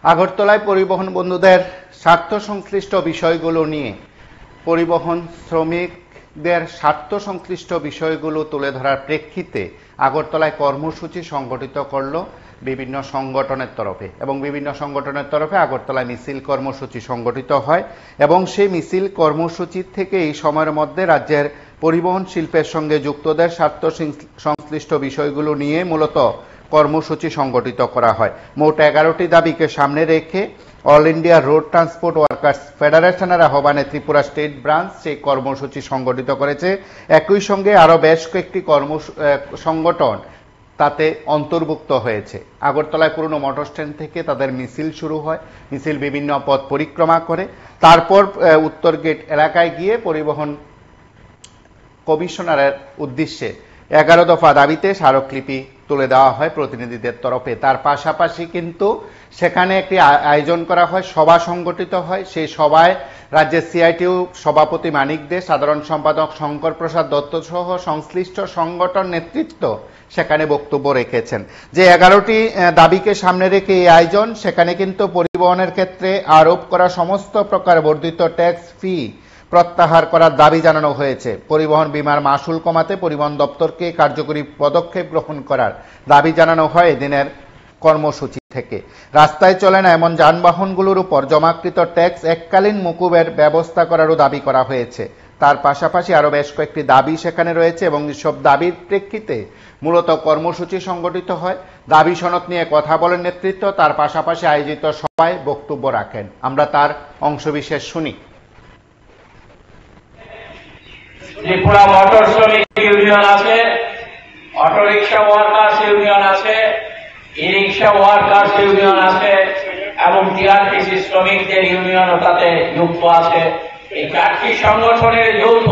আগরতলায় পরিবহন বন্ধুদের স্বার্থ সংশ্লিষ্ট বিষয়গুলো নিয়ে পরিবহন শ্রমিকদের স্বার্থ সংশ্লিষ্ট বিষয়গুলো তুলে ধরার প্রেক্ষিতে আগরতলায় কর্মসূচি সংগঠিত করল বিভিন্ন সংগঠনের তরফে এবং বিভিন্ন সংগঠনের তরফে আগরতলায় মিছিল কর্মসূচি সংগঠিত হয় এবং সেই মিছিল কর্মসূচির থেকে এই সময়ের মধ্যে রাজ্যের পরিবহন শিল্পের সঙ্গে যুক্তদের স্বার্থ সংশ্লিষ্ট বিষয়গুলো নিয়ে মূলত কর্মসূচি সংগঠিত করা হয়। মোট 11টি দাবিকে সামনে রেখে all India road transport workers ফেডারেশনের আহ্বানে ত্রিপুরা স্টেট ব্রাঞ্চ সেই কর্মসূচি সংগঠিত করেছে। একই সঙ্গে আরও বেশ কয়েকটি সংগঠন তাতে অন্তর্ভুক্ত হয়েছে। আগরতলায় পুরনো মোটর স্ট্যান্ড থেকে তাদের মিছিল শুরু হয়। মিছিল বিভিন্ন পথ পরিক্রমা করে তারপর উত্তর গেট এলাকায় গিয়ে পরিবহন কমিশনারের উদ্দেশ্যে 11 দফা দাবিতে স্মারকলিপি তুলে দেওয়া হয় প্রতিনিধিদের তরফে। তার পাশাপাশি কিন্তু সেখানে একটি আয়োজন করা হয়, সভা সংগঠিত হয়। সেই সভায় রাজ্যের সিআইটিইউ সভাপতি মানিক দে, সাধারণ সম্পাদক শঙ্কর প্রসাদ দত্ত সহ সংশ্লিষ্ট সংগঠন নেতৃত্ব সেখানে বক্তব্য রেখেছেন। যে 11টি দাবিকে সামনে রেখে এই আয়োজন, সেখানে কিন্তু পরিবহনের ক্ষেত্রে আরোপ করা সমস্ত প্রকার বর্ধিত ট্যাক্স ফি প্রত্যাহার করার দাবি জানানো হয়েছে। পরিবহন বীমার মাসুল কমাতে পরিবহন দপ্তরকে কার্যকরী পদক্ষেপ গ্রহণ করার দাবি জানানো হয় এদিনের কর্মসূচি থেকে। রাস্তায় চলে না এমন যানবাহনগুলোর উপর জমাকৃত ট্যাক্স এককালীন মকুবের ব্যবস্থা করারও দাবি করা হয়েছে। তার পাশাপাশি আরও বেশ কয়েকটি দাবি সেখানে রয়েছে এবং সব দাবির প্রেক্ষিতে মূলত কর্মসূচি সংগঠিত হয়। দাবি সনদ নিয়ে কথা বলেন নেতৃত্ব, তার পাশাপাশি আয়োজিত সভায় বক্তব্য রাখেন। আমরা তার অংশবিশেষ শুনি। ত্রিপুরা মোটর শ্রমিক ইউনিয়ন আছে, অটোরিক্সা ওয়ার্কার্স ইউনিয়ন আছে, ই রিক্সা ওয়ার্কার্স ইউনিয়ন আছে এবং টিআরটিসি শ্রমিকদের ইউনিয়নও তাতে যুক্ত আছে। এই 4টি সংগঠনের যৌথ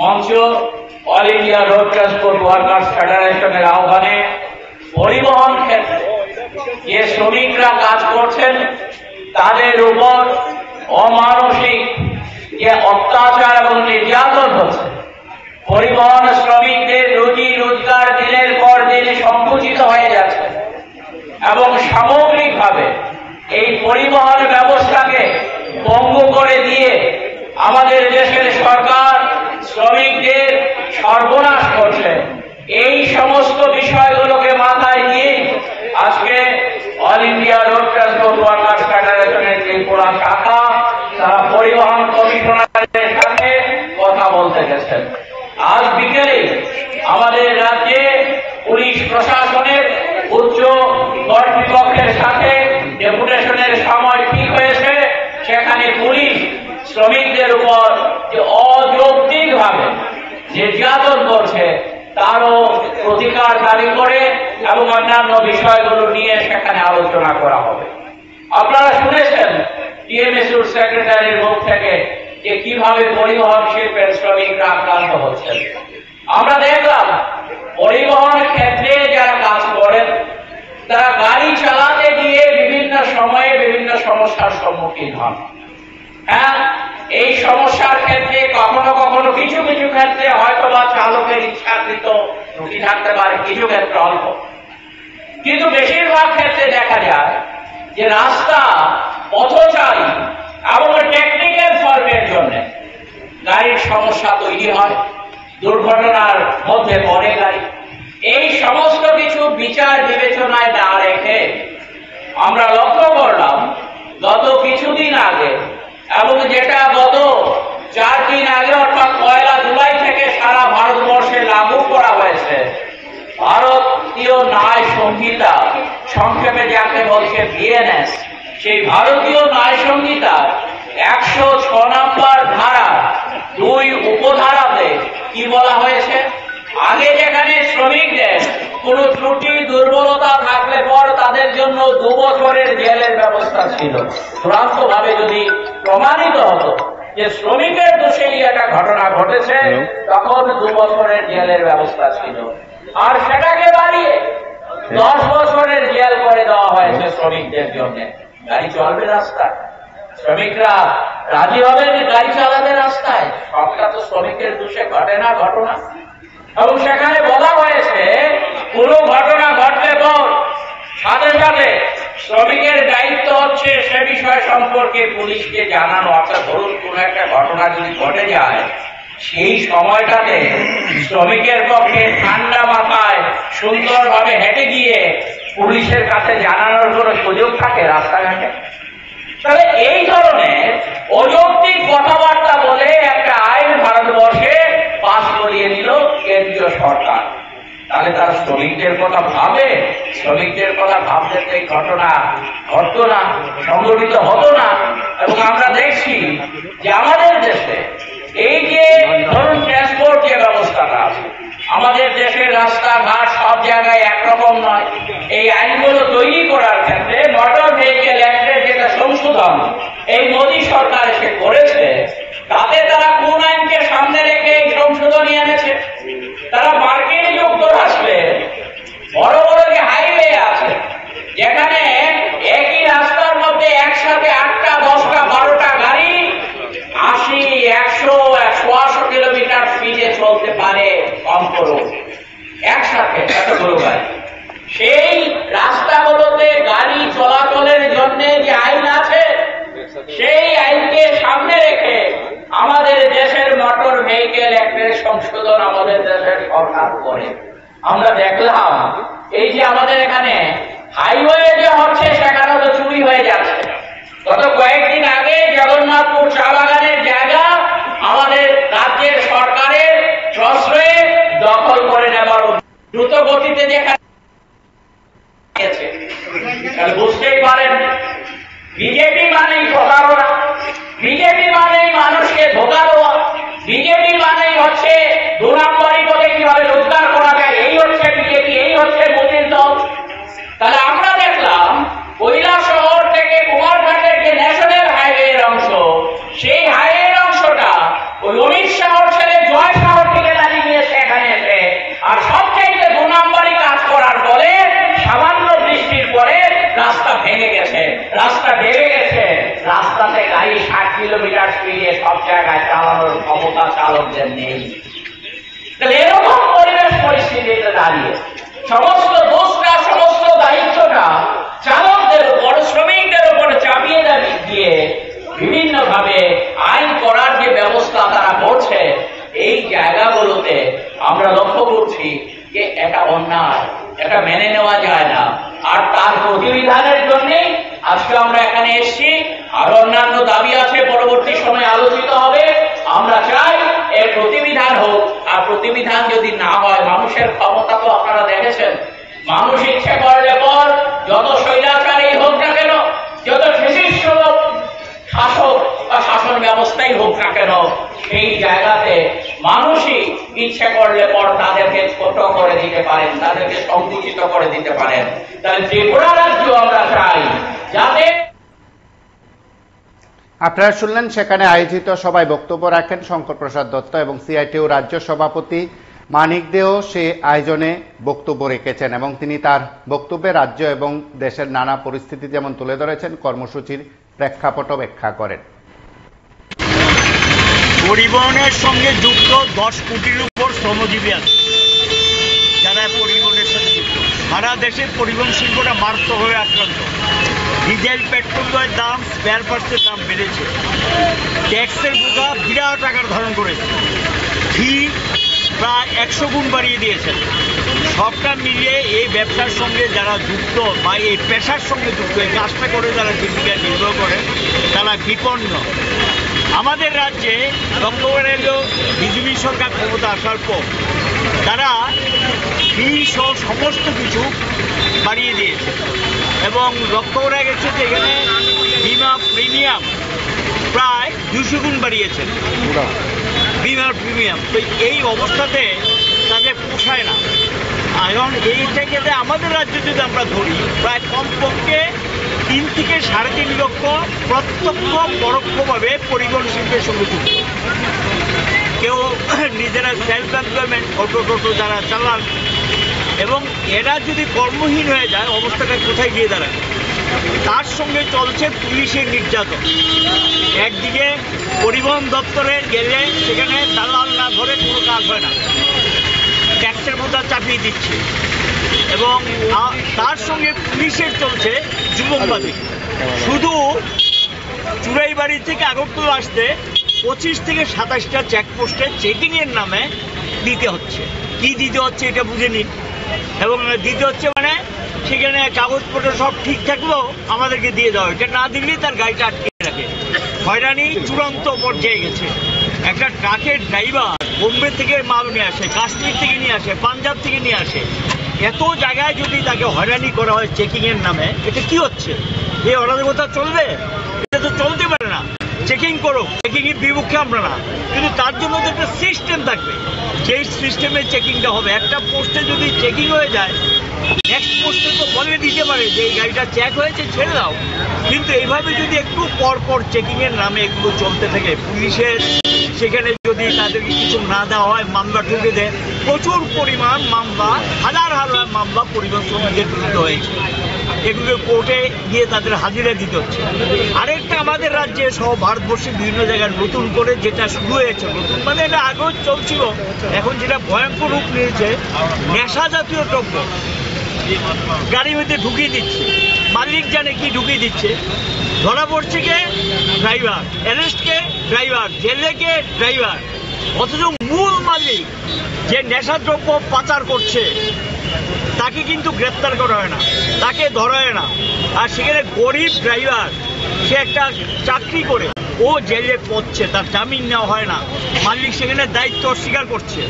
মঞ্চ all India road transport workers ফেডারেশনের আহ্বানে পরিবহন ক্ষেত্রে যে শ্রমিকরা কাজ করছেন তাদের উপর অমানসিক যে অত্যাচার এবং নির্যাতন হচ্ছে, পরিবহন শ্রমিকদের রুজি রোজগার দিনের পর দিন সংকুচিত হয়ে যাচ্ছে এবং সামগ্রিকভাবে এই পরিবহন ব্যবস্থাকে পঙ্গু করে দিয়ে আমাদের দেশের সরকার শ্রমিকদের সর্বনাশ করছে। এই সমস্ত বিষয়গুলোকে মাথায় নিয়ে আজকে all India road transport workers ফেডারেশনের ত্রিপুরা শাখা তারা পরিবহন কমিশনারের সাথে কথা বলতে গেছেন। আজ বিকেলে আমাদের রাজ্যে পুলিশ প্রশাসনের উচ্চ কর্তৃপক্ষের সাথে ডেপুটেশনের সময় ঠিক হয়েছে। সেখানে পুলিশ শ্রমিকদের উপর যে অযৌক্তিকভাবে নির্যাতন করছে তারও প্রতিকার দাবি করে এবং অন্যান্য বিষয়গুলো নিয়ে সেখানে আলোচনা করা হবে। আপনারা শুনেছেন টিএমএসইউর সেক্রেটারির মুখ থেকে যে কিভাবে পরিবহন শিল্পের শ্রমিকরা আক্রান্ত হচ্ছেন। আমরা দেখলাম পরিবহন ক্ষেত্রে যারা কাজ করেন তারা গাড়ি চালাতে গিয়ে বিভিন্ন সময়ে বিভিন্ন সমস্যার সম্মুখীন হন। হ্যাঁ, এই সমস্যার ক্ষেত্রে কখনো কখনো কিছু কিছু ক্ষেত্রে হয়তো বা চালকের ইচ্ছাকৃত ত্রুটি থাকতে পারে, কিছু ক্ষেত্রে অল্প, কিন্তু বেশিরভাগ ক্ষেত্রে দেখা যায় যে রাস্তা পথচারী এবং টেকনিক্যাল ফল্টের জন্য গাড়ির সমস্যা তৈরি হয়, দুর্ঘটনার মধ্যে পড়ে গাড়ি। এই সমস্ত কিছু বিচার বিবেচনায় না রেখে আমরা লক্ষ্য করলাম গত কিছুদিন আগে এবং যেটা গত 4 দিন আগে অর্থাৎ 1 জুলাই থেকে সারা ভারতবর্ষে লাগু করা হয়েছে ভারতীয় ন্যায় সংহিতা, সংক্ষেপে যাকে বলছে বিএনএস। সেই ভারতীয় ন্যায় সংহিতার 106 নম্বর ধারা 2 উপধারাতে কি বলা হয়েছে, আগে যেখানে শ্রমিকদের কোন ত্রুটি দুর্বলতা থাকলে পর তাদের জন্য 2 বছরের জেলের ব্যবস্থা ছিল। চূড়ান্ত ভাবে যদি প্রমাণিত হতো যে শ্রমিকের দোষেই একটা ঘটনা ঘটেছে তখন 2 বছরের জেলের ব্যবস্থা ছিল, আর সেটাকে বাড়িয়ে 10 বছরের জেল করে দেওয়া হয়েছে শ্রমিকদের জন্য। গাড়ি চলবে রাস্তায়, শ্রমিকরা রাজি হবেন গাড়ি চালাবে রাস্তায়, সবটা তো শ্রমিকের দোষে ঘটে না ঘটনা। এবং সেখানে বলা হয়েছে কোন ঘটনা ঘটলে পর সাথে সাথে শ্রমিকের দায়িত্ব হচ্ছে সে বিষয় সম্পর্কে পুলিশকে জানানো। অর্থাৎ ধরুন কোন একটা ঘটনা যদি ঘটে যায়, সেই সময়টাতে শ্রমিকের পক্ষে ঠান্ডা মাথায় সুন্দরভাবে হেঁটে গিয়ে পুলিশের কাছে জানানোর কোনো সুযোগ থাকে রাস্তাঘাটে? তবে এই ধরনের অযৌক্তিক কথাবার্তা বলে একটা আইন ভারতবর্ষে পাশ করিয়ে দিল কেন্দ্রীয় সরকার। তাহলে তারা শ্রমিকদের কথা ভাবে? শ্রমিকদের কথা ভাবতে এই ঘটনা ঘটতো না, সংঘটিত হতো না। এবং আমরা দেখছি যে আমাদের দেশে এই যে ধরুন ট্রান্সপোর্ট যে ব্যবস্থাটা আছে, আমাদের দেশের রাস্তাঘাট সব জায়গায় একরকম নয়। এই আইনগুলো তৈরি করার ক্ষেত্রে মোটর ভেহিকেল অ্যাক্টের যেটা সংশোধন এই মোদী সরকার এসে করেছে, তাতে তারা কোন আইনকে সামনে রেখে এই সংশোধনী এনেছে? তারা মার্কিন যুক্তরাষ্ট্রে বড় বড় যে হাইওয়ে আছে, যেখানে একই রাস্তার মধ্যে একসাথে 8টা 10টা 12টা গাড়ি 80, 100, 180 কিলোমিটার স্পিডে চলতে পারে কম করে একসাথে এতগুলো গাড়ি। সেই রাস্তাগুলোতে গাড়ি চলাচলের জন্য যে আইন আছে, সেই আইনকে সামনে রেখে আমাদের দেশের মোটর ভেহিকেল অ্যাক্টের সংশোধন আমাদের দেশের সরকার করে। আমরা দেখলাম এই যে আমাদের এখানে হাইওয়ে যে হচ্ছে, সেখানে তো চুরি হয়ে যাচ্ছে। গত কয়েকদিন আগে জগন্নাথপুর চা বাগানের জায়গা আমাদের রাজ্যের সরকারের প্রশ্রয়ে দখল করে নেবার দ্রুত গতিতে যেখানে বুঝতেই পারেন, বিজেপি মানেই প্রতারণা, বিজেপি মানেই মানুষকে ধোঁকা দেওয়া, বিজেপি মানেই হচ্ছে 2 নম্বরই পদে কিভাবে রোজগার করা যায়। এই হচ্ছে বিজেপি, এই হচ্ছে মোদীর দল। তাহলে আমরা দেখলাম কৈলাসহর থেকে কুমারঘাটের যে ন্যাশনাল হাইওয়ের অংশ, সেই হাইওয়ের অংশটা ওই অমিত শাহর ছেলে জয় শাহর থেকে দাঁড়িয়ে নিয়েছে এখানে এসে। আর সবচেয়ে 2 নম্বরই কাজ করার ফলে সামান্য বৃষ্টির পরে রাস্তা ভেঙে গেছে, রাস্তা ভেঙে গেছে। রাস্তাতে গাড়ি 60 কিলোমিটার স্পিডে সব জায়গায় চালানোর ক্ষমতা চালকদের নেই। তাহলে এরকম পরিবেশ পরিস্থিতিতে দাঁড়িয়ে সমস্ত দোষটা, সমস্ত দায়িত্বটা চালকদের উপর, শ্রমিকদের উপর চাপিয়ে দিয়ে বিভিন্ন ভাবে আইন করার যে ব্যবস্থা তারা করছে, এই জায়গাগুলোতে আমরা লক্ষ্য করছি যে এটা অন্যায়, এটা মেনে নেওয়া যায় না। আর তার প্রতিবিধানের জন্যই আজকে আমরা এখানে এসেছি। আর অন্যান্য দাবি আছে, পরবর্তী সময়ে আলোচিত হবে। আমরা চাই এর প্রতিবিধান হোক। আর প্রতিবিধান যদি না হয়, মানুষের ক্ষমতা তো আপনারা দেখেছেন, মানুষ ইচ্ছে করলে পর যত স্বৈরাচারী হোক না কেন, যত ফ্যাসিস্ট শাসক বা শাসন ব্যবস্থাই হোক না কেন, সেই জায়গাতে মানুষই ইচ্ছে করলে পর তাদেরকে ছোট করে দিতে পারেন, তাদেরকে সংকুচিত করে দিতে পারেন। তাহলে ত্রিপুরা রাজ্য আমরা চাই যাতে। আপনারা শুনলেন সেখানে আয়োজিত সভায় বক্তব্য রাখেন শঙ্কর প্রসাদ দত্ত এবং সিআইটিউ রাজ্য সভাপতি মানিক দেও সে আয়োজনে বক্তব্য রেখেছেন এবং তিনি তার বক্তব্যে রাজ্য এবং দেশের নানা পরিস্থিতি যেমন তুলে ধরেছেন, কর্মসূচির প্রেক্ষাপটও ব্যাখ্যা করেন। পরিবহনের সঙ্গে যুক্ত 10 কোটির উপর শ্রমজীবী আছে যারা পরিবহনের সাথে যুক্ত। সারা দেশের পরিবহন শিল্পটা মারাত্মকভাবে আক্রান্ত। ডিজেল পেট্রোলের দাম, স্পেয়ার পার্টসের দাম বেড়েছে, ট্যাক্সের বোঝা বিরাট আকার ধারণ করেছে, ফি প্রায় 100 গুণ বাড়িয়ে দিয়েছেন। সবটা মিলিয়ে এই ব্যবসার সঙ্গে যারা যুক্ত বা এই পেশার সঙ্গে যুক্ত, এই কাজটা করে যারা জীবিকা নির্বাহ করে, তারা বিপন্ন। আমাদের রাজ্যে লক্ষ্য করে এলো বিজেপি সরকার ক্ষমতা আসার পর তারা ফি সহ সমস্ত কিছু বাড়িয়ে দিয়েছে এবং লক্ষ্য করা গেছে যে এখানে বিমা প্রিমিয়াম প্রায় 200 গুণ বাড়িয়েছেন, বিমার প্রিমিয়াম। তো এই অবস্থাতে তাদের পোষায় না। এখন এইটাকে আমাদের রাজ্যে যদি আমরা ধরি, প্রায় কমপক্ষে 3 থেকে 3.5 লক্ষ প্রত্যক্ষ পরোক্ষভাবে পরিবহন শিল্পের সঙ্গে যুক্ত। কেউ নিজেরা সেলফ এমপ্লয়মেন্ট, অটো টোটো যারা চালান, এবং এরা যদি কর্মহীন হয়ে যায় অবস্থাটা কোথায় গিয়ে দাঁড়ায়। তার সঙ্গে চলছে পুলিশের নির্যাতন। একদিকে পরিবহন দপ্তরে গেলে সেখানে দালাল না ধরে কোনো কাজ হয় না, ট্যাক্সের বোঝা চাপিয়ে দিচ্ছে এবং তার সঙ্গে পুলিশের চলছে জুলুমবাজি। শুধু চুড়াইবাড়ি থেকে আগরতলা আসতে 25 থেকে 27টা চেকপোস্টে চেকিংয়ের নামে দিতে হচ্ছে। কি দিতে হচ্ছে এটা বুঝে নিন। এবং দিতে হচ্ছে মানে সেখানে কাগজপত্র সব ঠিক থাকলেও আমাদেরকে দিয়ে দেওয়া, এটা না দিলেই তার গাড়িটা আটকে রাখে। হয়রানি চূড়ান্ত পর্যায়ে গেছে। একটা ট্রাকের ড্রাইভার বোম্বে থেকে মাল নিয়ে আসে, কাশ্মীর থেকে নিয়ে আসে, পাঞ্জাব থেকে নিয়ে আসে, এত জায়গায় যদি তাকে হয়রানি করা হয় চেকিংয়ের নামে, এটা কি হচ্ছে? এই অরাজকতা চলবে? এটা তো চলতে পারে না। চেকিং করো, চেকিংয়ের বিপক্ষে আমরা না, কিন্তু তার জন্য তো একটা সিস্টেম থাকবে, যেই সিস্টেমে চেকিংটা হবে। একটা পোস্টে যদি চেকিং হয়ে যায়, নেক্সট পোস্টে তো বলে দিতে পারে যে এই গাড়িটা চেক হয়েছে, ছেড়ে দাও। কিন্তু এইভাবে যদি একটু পর পর চেকিংয়ের নামে এগুলো চলতে থাকে, পুলিশের সেখানে যদি তাদেরকে কিছু না দেওয়া হয়, মামলা ঢুকে দেয়, প্রচুর পরিমাণ মামলা, হাজার হাজার মামলা পরিবহন শ্রমিকদের বিরুদ্ধে হয়েছে। এগুলো কোর্টে গিয়ে তাদের হাজিরা দিতে হচ্ছে। আরেকটা আমাদের রাজ্যে সহ ভারতবর্ষের বিভিন্ন জায়গায় নতুন করে যেটা শুরু হয়েছে, নতুন মানে এটা আগেও চলছিল, এখন যেটা ভয়ঙ্কর রূপ নিয়েছে, নেশা জাতীয় দ্রব্য গাড়ির মধ্যে ঢুকিয়ে দিচ্ছে। মালিক জানে কি ঢুকিয়ে দিচ্ছে। ধরা পড়ছে কে? ড্রাইভার। অ্যারেস্ট কে? ড্রাইভার। জেলে কে? ড্রাইভার। অথচ মূল মালিক যে নেশাদ্রব্য পাচার করছে তাকে কিন্তু গ্রেপ্তার করা হয় না, তাকে ধরা হয় না। আর সেখানে গরিব ড্রাইভার, সে একটা চাকরি করে ও জেলে পড়ছে, তার জামিন নেওয়া হয় না, মালিক সেখানে দায়িত্ব অস্বীকার করছে।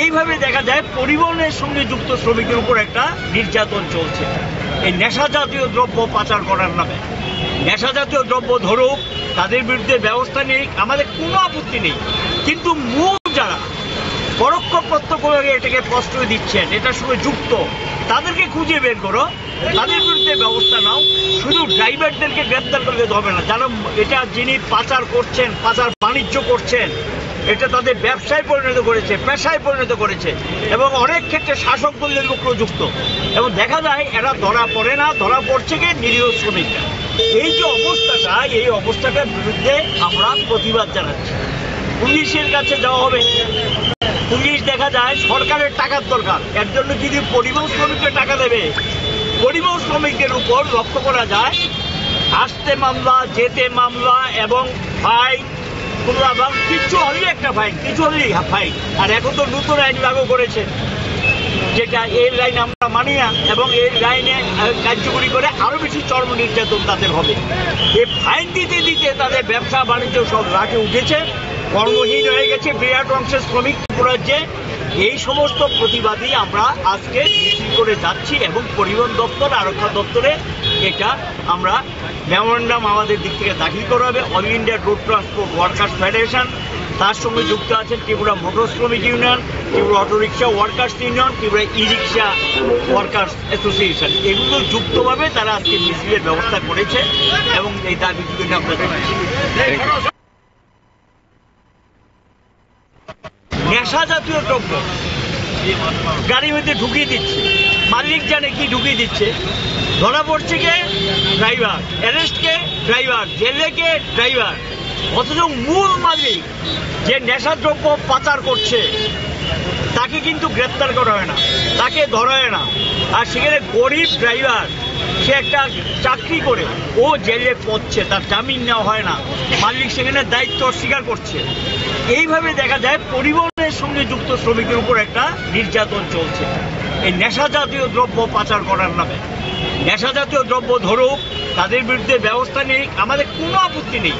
এইভাবে দেখা যায় পরিবহনের সঙ্গে যুক্ত শ্রমিকের উপর একটা নির্যাতন চলছে এই নেশা জাতীয় দ্রব্য পাচার করার নামে। নেশা জাতীয় দ্রব্য ধরুক, তাদের বিরুদ্ধে ব্যবস্থা নেই, আমাদের কোনো আপত্তি নেই, কিন্তু মূল যারা পরোক্ষ প্রত্যক্ষভাবে এটাকে প্রশ্রয় দিচ্ছেন, এটার সঙ্গে যুক্ত, তাদেরকে খুঁজে বের করো, তাদের বিরুদ্ধে ব্যবস্থা নাও। শুধু ড্রাইভারদেরকে গ্রেপ্তার করলে হবে না, যারা এটা যিনি পাচার করছেন, পাচার বাণিজ্য করছেন, এটা তাদের ব্যবসায় পরিণত করেছে, পেশায় পরিণত করেছে এবং অনেক ক্ষেত্রে শাসক দলের লোকও যুক্ত। এবং দেখা যায় এরা ধরা পড়ে না, ধরা পড়ছে কি নিরীহ শ্রমিকরা। এই যে অবস্থাটা, এই অবস্থাটার বিরুদ্ধে আমরা প্রতিবাদ জানাচ্ছি। পুলিশের কাছে যাওয়া হবে, পুলিশ দেখা যায় সরকারের টাকার দরকার, এর জন্য যদি পরিবহন শ্রমিককে টাকা দেবে, পরিবহন শ্রমিকদের উপর লক্ষ্য করা যায় আসতে মামলা, যেতে মামলা এবং ফাইন, কিছু হলেই একটা ফাইন, কিছু হলেই ফাইন। আর এখন তো নতুন আইন লাগু করেছে, যেটা এই লাইন আমরা মানি না এবং এই লাইনে কার্যকরী করে আরো বেশি চরম নির্যাতন তাদের হবে। এই ফাইন দিতে দিতে তাদের ব্যবসা বাণিজ্য সব রাগে উঠেছে, কর্মহীন হয়ে গেছে বিরাট অংশের শ্রমিক রাজ্যে। এই সমস্ত প্রতিবাদী আমরা আজকে মিছিল করে যাচ্ছি এবং পরিবহন দপ্তর, আরক্ষা দপ্তরে এটা আমরা মেমোরেন্ডাম আমাদের দিক থেকে দাখিল করা হবে। All India road transport workers federation, তার সঙ্গে যুক্ত আছেন ত্রিপুরা মোটর শ্রমিক union, Tripura autorickshaw workers union, Tripura e rickshaw workers association, এগুলো যুক্তভাবে তারা আজকে মিছিলের ব্যবস্থা করেছে এবং এই দাবিগুলো আমরা জানাচ্ছি। নেশা জাতীয় দ্রব্য গাড়ির মধ্যে ঢুকিয়ে দিচ্ছে, মালিক জানে কি ঢুকিয়ে দিচ্ছে। ধরা পড়ছে কে? ড্রাইভার। অ্যারেস্ট কে? ড্রাইভার। জেলে কে? ড্রাইভার। অথচ মূল মালিক যে নেশাদ্রব্য পাচার করছে তাকে কিন্তু গ্রেপ্তার করা হয় না, তাকে ধরা হয় না। আর সেখানে গরিব ড্রাইভার, সে একটা চাকরি করে ও জেলে পড়ছে, তার জামিন নেওয়া হয় না, মালিক সেখানে দায়িত্ব অস্বীকার করছে। এইভাবে দেখা যায় পরিবহনের সঙ্গে যুক্ত শ্রমিকের উপর একটা নির্যাতন চলছে এই নেশা জাতীয় দ্রব্য পাচার করার নামে। নেশা জাতীয় দ্রব্য ধরুক, তাদের বিরুদ্ধে ব্যবস্থা নেই, আমাদের কোনো আপত্তি নেই,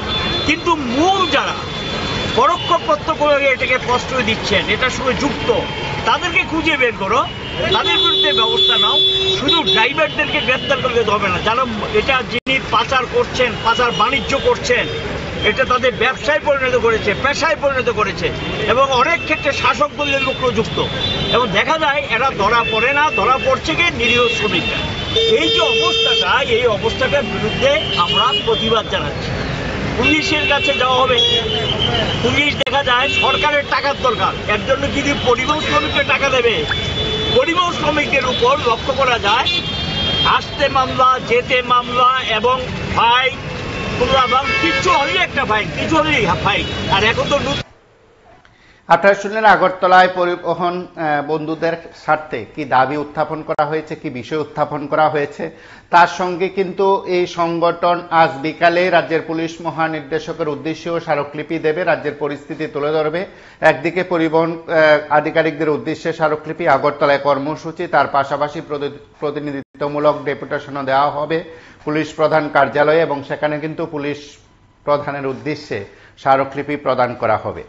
কিন্তু মূল যারা পরোক্ষ প্রত্যক্ষভাবে এটাকে প্রশ্রয় দিচ্ছেন, এটার সঙ্গে যুক্ত, তাদেরকে খুঁজে বের করো, তাদের বিরুদ্ধে ব্যবস্থা নাও। শুধু ড্রাইভারদেরকে গ্রেপ্তার করলে হবে না, যারা এটা যিনি পাচার করছেন, পাচার বাণিজ্য করছেন, এটা তাদের ব্যবসায় পরিণত করেছে, পেশায় পরিণত করেছে এবং অনেক ক্ষেত্রে শাসক দলের লোকও যুক্ত। এবং দেখা যায় এরা ধরা পড়ে না, ধরা পড়ছে কি নিরীহ শ্রমিকরা। এই যে অবস্থাটা, এই অবস্থাটার বিরুদ্ধে আমরা প্রতিবাদ জানাচ্ছি। পুলিশের কাছে যাওয়া হবে, পুলিশ দেখা যায় সরকারের টাকার দরকার, এর জন্য যদি পরিবহন শ্রমিককে টাকা দেবে, পরিবহন শ্রমিকদের উপর লক্ষ্য করা যায় আসতে মামলা, যেতে মামলা এবং ফাইন, কিছু হলেই একটা ফাইন, কিছু হলেই ফাইন। আর এখন তো আপনারা শুনলেন আগরতলায় পরিবহন বন্ধুদের স্বার্থে কি দাবি উত্থাপন করা হয়েছে, কি বিষয় উত্থাপন করা হয়েছে। তার সঙ্গে কিন্তু এই সংগঠন আজ বিকালে রাজ্যের পুলিশ মহানির্দেশকের উদ্দেশ্যেও স্মারকলিপি দেবে, রাজ্যের পরিস্থিতি তুলে ধরবে। একদিকে পরিবহন আধিকারিকদের উদ্দেশ্যে স্মারকলিপি, আগরতলায় কর্মসূচি, তার পাশাপাশি প্রতিনিধিত্বমূলক ডেপুটেশনও দেওয়া হবে পুলিশ প্রধান কার্যালয়ে এবং সেখানে কিন্তু পুলিশ প্রধানের উদ্দেশ্যে স্মারকলিপি প্রদান করা হবে।